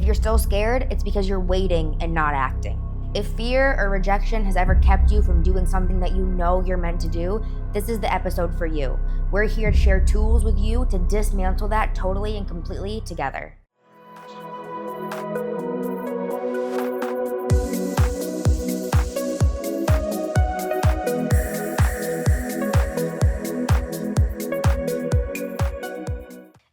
you're still scared, it's because you're waiting and not acting. If fear or rejection has ever kept you from doing something that you know you're meant to do, this is the episode for you. We're here to share tools with you to dismantle that totally and completely together.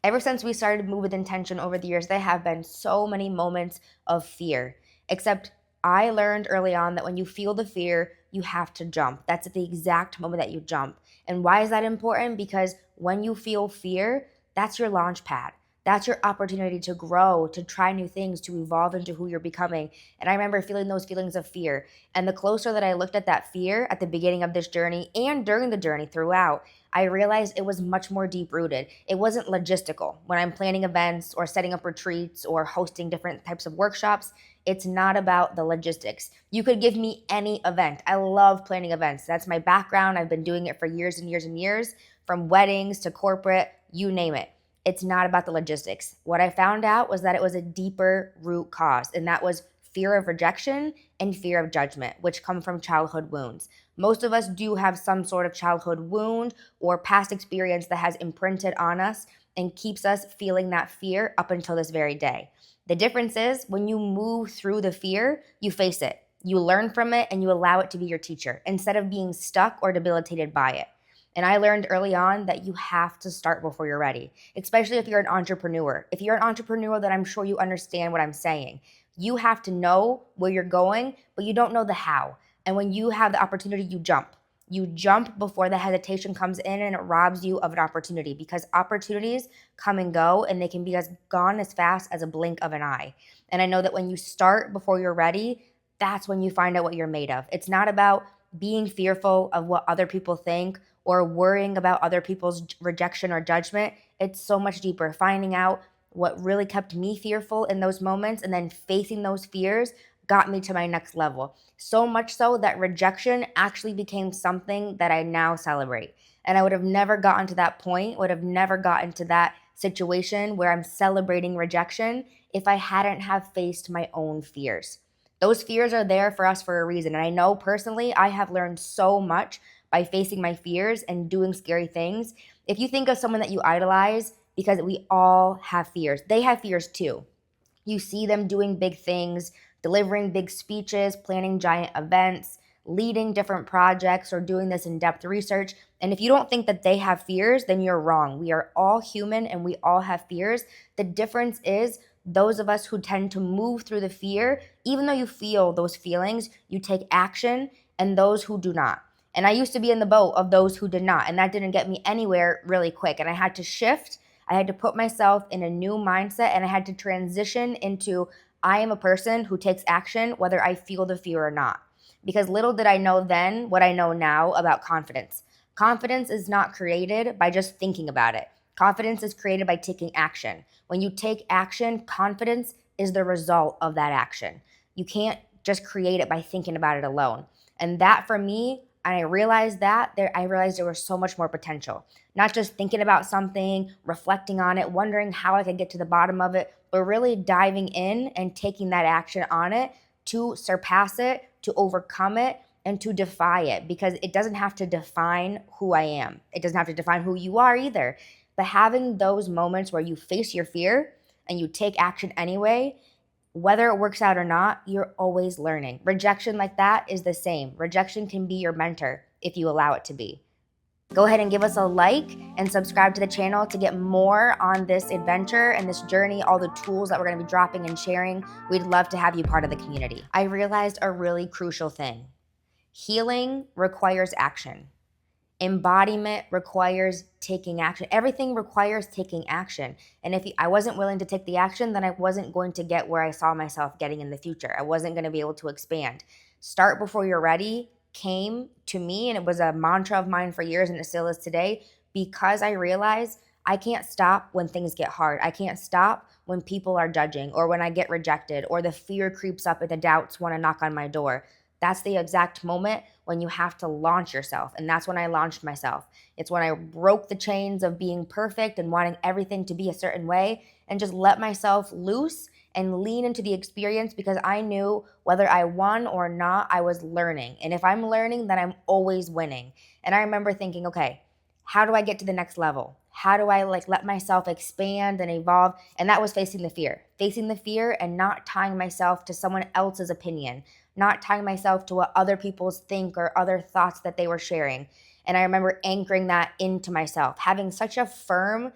Ever since we started Move With Intention over the years, there have been so many moments of fear. Except I learned early on that when you feel the fear, you have to jump. That's at the exact moment that you jump. And why is that important? Because when you feel fear, that's your launch pad. That's your opportunity to grow, to try new things, to evolve into who you're becoming. And I remember feeling those feelings of fear. And the closer that I looked at that fear at the beginning of this journey and during the journey throughout, I realized it was much more deep rooted. It wasn't logistical. When I'm planning events or setting up retreats or hosting different types of workshops, it's not about the logistics. You could give me any event. I love planning events. That's my background. I've been doing it for years and years and years, from weddings to corporate, you name it. It's not about the logistics. What I found out was that it was a deeper root cause, and that was fear of rejection and fear of judgment, which come from childhood wounds. Most of us do have some sort of childhood wound or past experience that has imprinted on us and keeps us feeling that fear up until this very day. The difference is when you move through the fear, you face it. You learn from it and you allow it to be your teacher instead of being stuck or debilitated by it. And I learned early on that you have to start before you're ready, especially if you're an entrepreneur. If you're an entrepreneur, then I'm sure you understand what I'm saying. You have to know where you're going, but you don't know the how. And when you have the opportunity, you jump. You jump before the hesitation comes in and it robs you of an opportunity, because opportunities come and go and they can be gone as fast as a blink of an eye. And I know that when you start before you're ready, that's when you find out what you're made of. It's not about being fearful of what other people think or worrying about other people's rejection or judgment. It's so much deeper. Finding out what really kept me fearful in those moments and then facing those fears got me to my next level. So much so that rejection actually became something that I now celebrate. And I would have never gotten to that point, would have never gotten to that situation where I'm celebrating rejection if I hadn't have faced my own fears. Those fears are there for us for a reason. And I know personally, I have learned so much by facing my fears and doing scary things. If you think of someone that you idolize, because we all have fears, they have fears too. You see them doing big things, delivering big speeches, planning giant events, leading different projects, or doing this in-depth research. And if you don't think that they have fears, then you're wrong. We are all human and we all have fears. The difference is those of us who tend to move through the fear, even though you feel those feelings, you take action, and those who do not. And I used to be in the boat of those who did not, and that didn't get me anywhere really quick. And I had to shift. I had to put myself in a new mindset, and I had to transition into I am a person who takes action whether I feel the fear or not. Because little did I know then what I know now about confidence. Confidence is not created by just thinking about it. Confidence is created by taking action. When you take action, confidence is the result of that action. You can't just create it by thinking about it alone. And that for me, and I realized I realized there was so much more potential. Not just thinking about something, reflecting on it, wondering how I could get to the bottom of it, but really diving in and taking that action on it to surpass it, to overcome it, and to defy it. Because it doesn't have to define who I am. It doesn't have to define who you are either. But having those moments where you face your fear and you take action anyway, whether it works out or not, you're always learning. Rejection like that is the same. Rejection can be your mentor if you allow it to be. Go ahead and give us a like and subscribe to the channel to get more on this adventure and this journey, all the tools that we're going to be dropping and sharing. We'd love to have you part of the community. I realized a really crucial thing. Healing requires action. Embodiment requires taking action. Everything requires taking action. And if I wasn't willing to take the action, then I wasn't going to get where I saw myself getting in the future. I wasn't going to be able to expand. Start before you're ready came to me, and it was a mantra of mine for years, and it still is today, because I realized I can't stop when things get hard. I can't stop when people are judging or when I get rejected or the fear creeps up and the doubts want to knock on my door. That's the exact moment when you have to launch yourself. And that's when I launched myself. It's when I broke the chains of being perfect and wanting everything to be a certain way and just let myself loose and lean into the experience because I knew whether I won or not, I was learning. And if I'm learning, then I'm always winning. And I remember thinking, okay, how do I get to the next level? How do I let myself expand and evolve? And that was facing the fear and not tying myself to someone else's opinion, not tying myself to what other people think or other thoughts that they were sharing. And I remember anchoring that into myself, having such a firm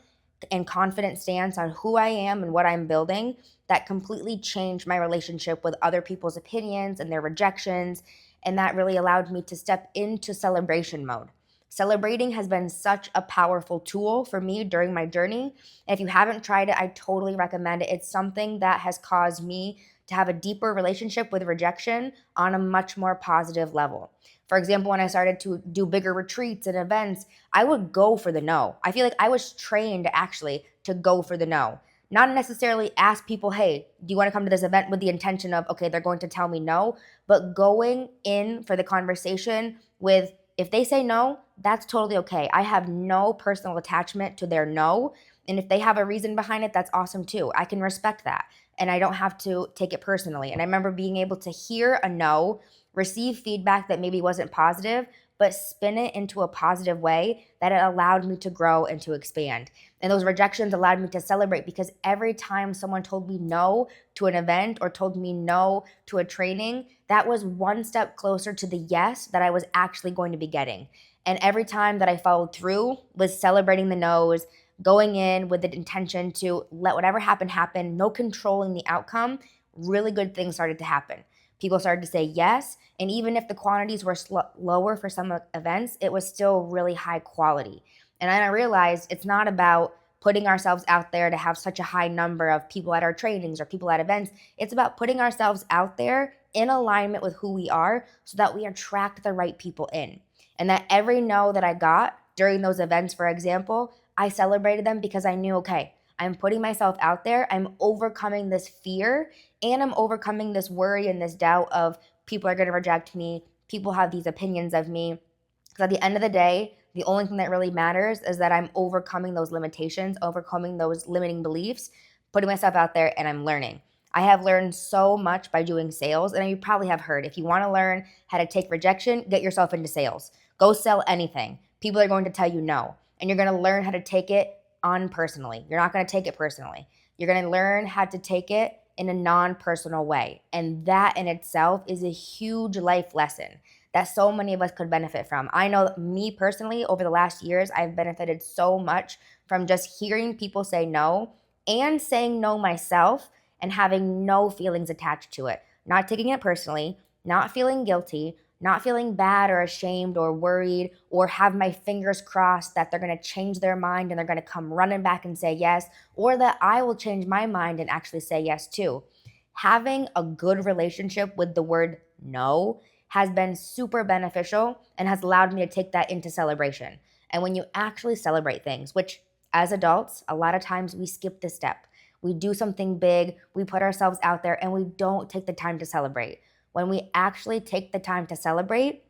and confident stance on who I am and what I'm building that completely changed my relationship with other people's opinions and their rejections. And that really allowed me to step into celebration mode. Celebrating has been such a powerful tool for me during my journey. And if you haven't tried it, I totally recommend it. It's something that has caused me to have a deeper relationship with rejection on a much more positive level. For example, when I started to do bigger retreats and events, I would go for the no. I feel like I was trained actually to go for the no. Not necessarily ask people, hey, do you want to come to this event with the intention of, okay, they're going to tell me no, but going in for the conversation with, if they say no, that's totally okay. I have no personal attachment to their no. And if they have a reason behind it, that's awesome too. I can respect that. And I don't have to take it personally. And I remember being able to hear a no, receive feedback that maybe wasn't positive, but spin it into a positive way that it allowed me to grow and to expand. And those rejections allowed me to celebrate because every time someone told me no to an event or told me no to a training, that was one step closer to the yes that I was actually going to be getting. And every time that I followed through was celebrating the no's, going in with the intention to let whatever happened happen, no controlling the outcome, really good things started to happen. People started to say yes, and even if the quantities were lower for some events, it was still really high quality. And then I realized it's not about putting ourselves out there to have such a high number of people at our trainings or people at events. It's about putting ourselves out there in alignment with who we are so that we attract the right people in. And that every no that I got during those events, for example, I celebrated them because I knew, okay, I'm putting myself out there. I'm overcoming this fear and I'm overcoming this worry and this doubt of people are going to reject me. People have these opinions of me. Because at the end of the day, the only thing that really matters is that I'm overcoming those limitations, overcoming those limiting beliefs, putting myself out there, and I'm learning. I have learned so much by doing sales, and you probably have heard if you want to learn how to take rejection, get yourself into sales. Go sell anything. People are going to tell you no, and you're going to learn how to take it on personally. You're not going to take it personally. You're going to learn how to take it in a non-personal way. And that in itself is a huge life lesson that so many of us could benefit from. I know me personally, over the last years, I've benefited so much from just hearing people say no and saying no myself and having no feelings attached to it. Not taking it personally, not feeling guilty, not feeling bad or ashamed or worried or have my fingers crossed that they're going to change their mind and they're going to come running back and say yes, or that I will change my mind and actually say yes too. Having a good relationship with the word no has been super beneficial and has allowed me to take that into celebration. And when you actually celebrate things, which as adults, a lot of times we skip this step. We do something big, we put ourselves out there, and we don't take the time to celebrate. When we actually take the time to celebrate,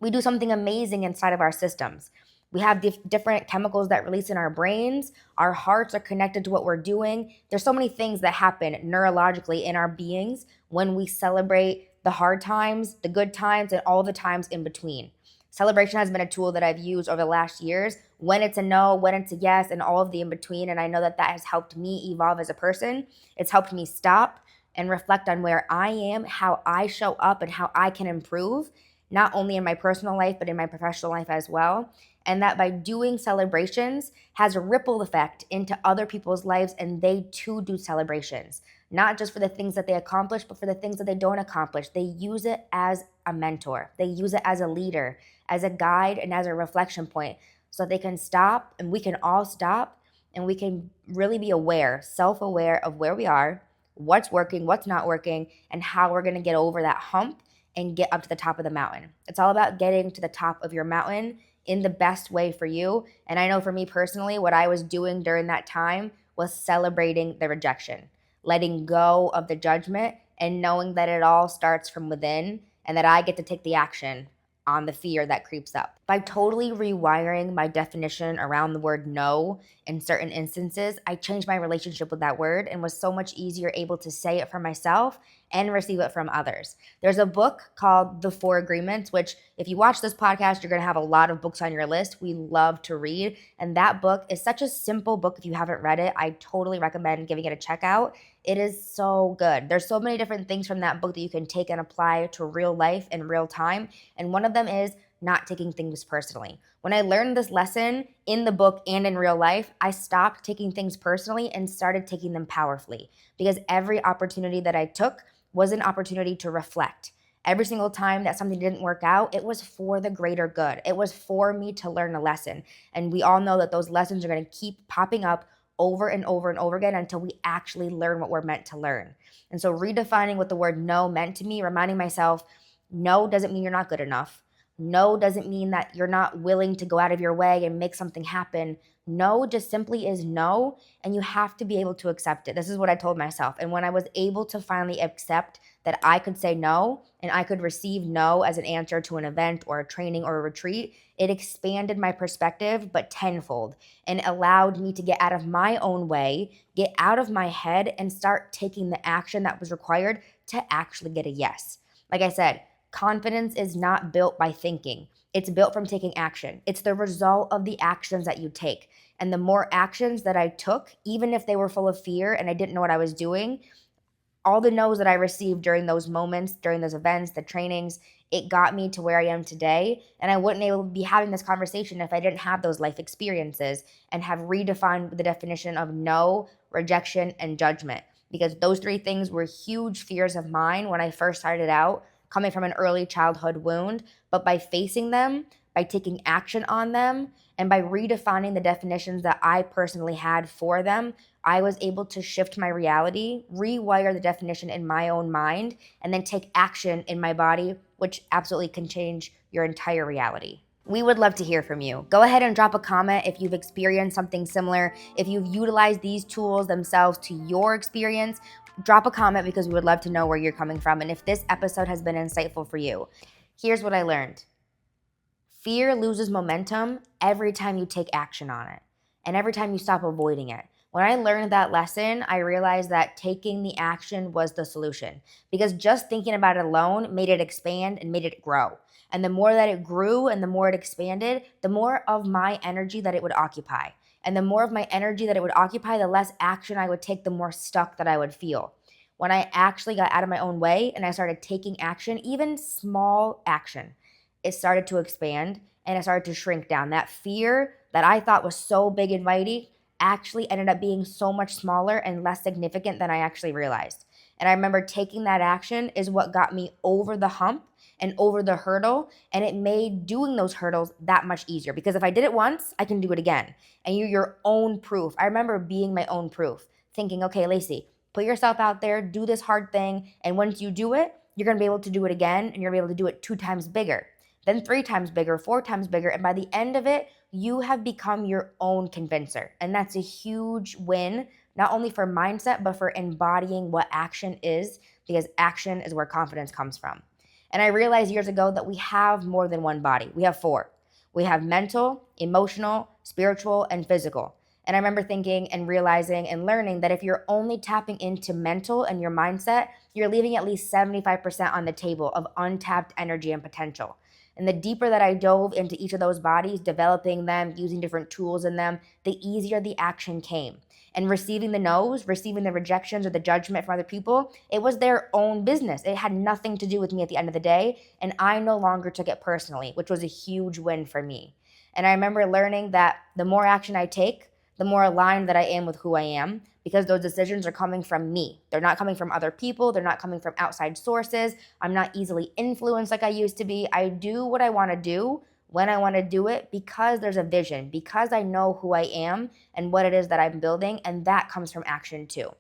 we do something amazing inside of our systems. We have different chemicals that release in our brains. Our hearts are connected to what we're doing. There's so many things that happen neurologically in our beings when we celebrate the hard times, the good times, and all the times in between. Celebration has been a tool that I've used over the last years when it's a no, when it's a yes, and all of the in between. And I know that that has helped me evolve as a person. It's helped me stop and reflect on where I am, how I show up, and how I can improve, not only in my personal life, but in my professional life as well. And that by doing celebrations has a ripple effect into other people's lives, and they too do celebrations, not just for the things that they accomplish, but for the things that they don't accomplish. They use it as a mentor, they use it as a leader, as a guide, and as a reflection point so they can stop, and we can all stop, and we can really be aware, self-aware of where we are, what's working, what's not working, and how we're going to get over that hump and get up to the top of the mountain. It's all about getting to the top of your mountain in the best way for you. And I know for me personally, what I was doing during that time was celebrating the rejection, letting go of the judgment, and knowing that it all starts from within and that I get to take the action on the fear that creeps up. By totally rewiring my definition around the word no in certain instances, I changed my relationship with that word and was so much easier able to say it for myself and receive it from others. There's a book called The Four Agreements, which if you watch this podcast, you're going to have a lot of books on your list we love to read. And that book is such a simple book. If you haven't read it, I totally recommend giving it a check out. It is so good. There's so many different things from that book that you can take and apply to real life in real time. And one of them is not taking things personally. When I learned this lesson in the book and in real life, I stopped taking things personally and started taking them powerfully, because every opportunity that I took was an opportunity to reflect. Every single time that something didn't work out, it was for the greater good. It was for me to learn a lesson. And we all know that those lessons are going to keep popping up over and over and over again until we actually learn what we're meant to learn. And so redefining what the word no meant to me, reminding myself, no doesn't mean you're not good enough. No doesn't mean that you're not willing to go out of your way and make something happen. No just simply is no, and you have to be able to accept it. This is what I told myself. And when I was able to finally accept that I could say no and I could receive no as an answer to an event or a training or a retreat, it expanded my perspective, but tenfold, and allowed me to get out of my own way, get out of my head, and start taking the action that was required to actually get a yes. Like I said, confidence is not built by thinking. It's built from taking action. It's the result of the actions that you take. And the more actions that I took, even if they were full of fear and I didn't know what I was doing, all the no's that I received during those moments, during those events, the trainings, it got me to where I am today. And I wouldn't able to be having this conversation if I didn't have those life experiences and have redefined the definition of no, rejection, and judgment. Because those three things were huge fears of mine when I first started out, coming from an early childhood wound. But by facing them, by taking action on them, and by redefining the definitions that I personally had for them, I was able to shift my reality, rewire the definition in my own mind, and then take action in my body, which absolutely can change your entire reality. We would love to hear from you. Go ahead and drop a comment if you've experienced something similar. If you've utilized these tools themselves to your experience, drop a comment because we would love to know where you're coming from and if this episode has been insightful for you. Here's what I learned. Fear loses momentum every time you take action on it and every time you stop avoiding it. When I learned that lesson, I realized that taking the action was the solution, because just thinking about it alone made it expand and made it grow. And the more that it grew and the more it expanded, the more of my energy that it would occupy. And the more of my energy that it would occupy, the less action I would take, the more stuck that I would feel. When I actually got out of my own way and I started taking action, even small action, it started to expand and it started to shrink down. That fear that I thought was so big and mighty actually ended up being so much smaller and less significant than I actually realized. And I remember taking that action is what got me over the hump and over the hurdle. And it made doing those hurdles that much easier, because if I did it once, I can do it again. And you're your own proof. I remember being my own proof, thinking, okay, Lacey, put yourself out there, do this hard thing. And once you do it, you're going to be able to do it again, and you're going to be able to do it 2 times bigger, then 3 times bigger, 4 times bigger. And by the end of it, you have become your own convincer. And that's a huge win, not only for mindset, but for embodying what action is, because action is where confidence comes from. And I realized years ago that we have more than one body. We have 4. We have mental, emotional, spiritual, and physical. And I remember thinking and realizing and learning that if you're only tapping into mental and your mindset, you're leaving at least 75% on the table of untapped energy and potential. And the deeper that I dove into each of those bodies, developing them, using different tools in them, the easier the action came. And receiving the no's, receiving the rejections or the judgment from other people, it was their own business. It had nothing to do with me at the end of the day. And I no longer took it personally, which was a huge win for me. And I remember learning that the more action I take, the more aligned that I am with who I am, because those decisions are coming from me. They're not coming from other people. They're not coming from outside sources. I'm not easily influenced like I used to be. I do what I want to do when I want to do it because there's a vision, because I know who I am and what it is that I'm building, and that comes from action too.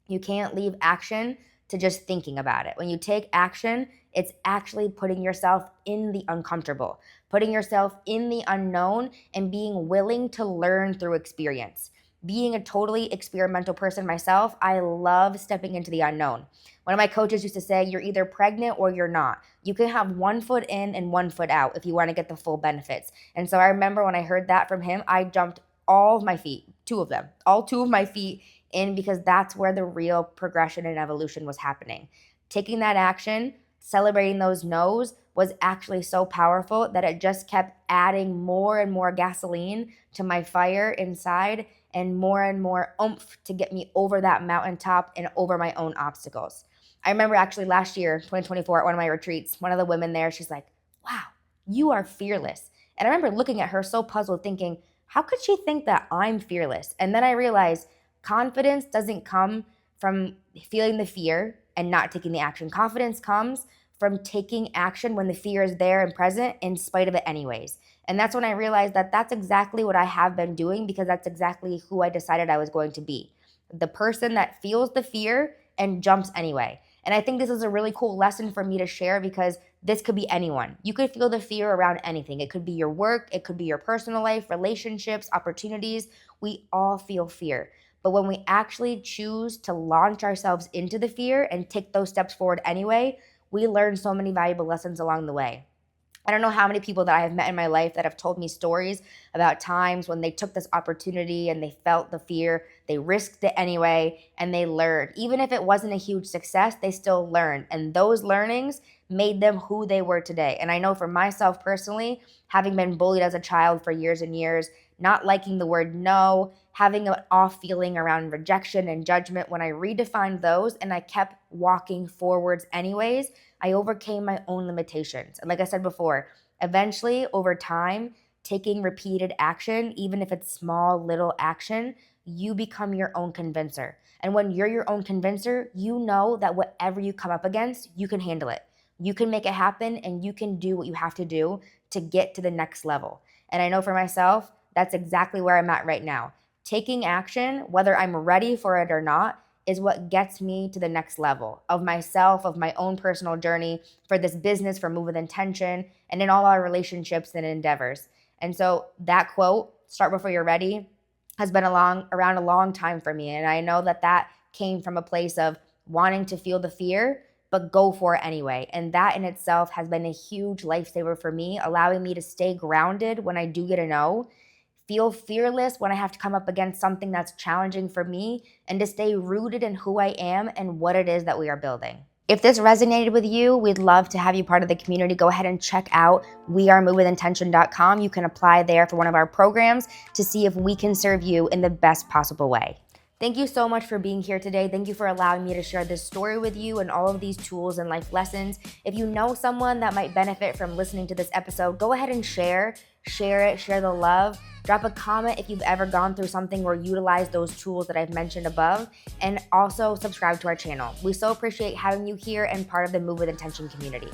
You can't leave action to just thinking about it. When you take action, it's actually putting yourself in the uncomfortable, putting yourself in the unknown, and being willing to learn through experience. Being a totally experimental person myself, I love stepping into the unknown. One of my coaches used to say, you're either pregnant or you're not. You can have 1 foot in and 1 foot out if you want to get the full benefits. And so I remember when I heard that from him, I jumped all of my feet, two of them, all two of my feet in, because that's where the real progression and evolution was happening. Taking that action, celebrating those no's, was actually so powerful that it just kept adding more and more gasoline to my fire inside, and more oomph to get me over that mountaintop and over my own obstacles. I remember actually last year, 2024, at one of my retreats, one of the women there, she's like, wow, you are fearless. And I remember looking at her so puzzled, thinking, how could she think that I'm fearless? And then I realized confidence doesn't come from feeling the fear and not taking the action. Confidence comes from taking action when the fear is there and present in spite of it anyways. And that's when I realized that that's exactly what I have been doing, because that's exactly who I decided I was going to be. The person that feels the fear and jumps anyway. And I think this is a really cool lesson for me to share, because this could be anyone. You could feel the fear around anything. It could be your work, it could be your personal life, relationships, opportunities. We all feel fear. But when we actually choose to launch ourselves into the fear and take those steps forward anyway, we learn so many valuable lessons along the way. I don't know how many people that I have met in my life that have told me stories about times when they took this opportunity and they felt the fear, they risked it anyway, and they learned. Even if it wasn't a huge success, they still learned. And those learnings made them who they were today. And I know for myself personally, having been bullied as a child for years and years, not liking the word no, having an off feeling around rejection and judgment, when I redefined those and I kept walking forwards anyways, I overcame my own limitations. And like I said before, eventually over time, taking repeated action, even if it's small little action, you become your own convincer. And when you're your own convincer, you know that whatever you come up against, you can handle it. You can make it happen, and you can do what you have to do to get to the next level. And I know for myself, that's exactly where I'm at right now. Taking action, whether I'm ready for it or not, is what gets me to the next level of myself, of my own personal journey, for this business, for Move with Intention, and in all our relationships and endeavors. And so that quote, start before you're ready, has been around a long time for me. And I know that that came from a place of wanting to feel the fear, but go for it anyway. And that in itself has been a huge lifesaver for me, allowing me to stay grounded when I do get a no, feel fearless when I have to come up against something that's challenging for me, and to stay rooted in who I am and what it is that we are building. If this resonated with you, we'd love to have you part of the community. Go ahead and check out wearemovewithintention.com. You can apply there for one of our programs to see if we can serve you in the best possible way. Thank you so much for being here today. Thank you for allowing me to share this story with you and all of these tools and life lessons. If you know someone that might benefit from listening to this episode, go ahead and share it, share the love. Drop a comment if you've ever gone through something or utilized those tools that I've mentioned above, and also subscribe to our channel. We so appreciate having you here and part of the Move with Intention community.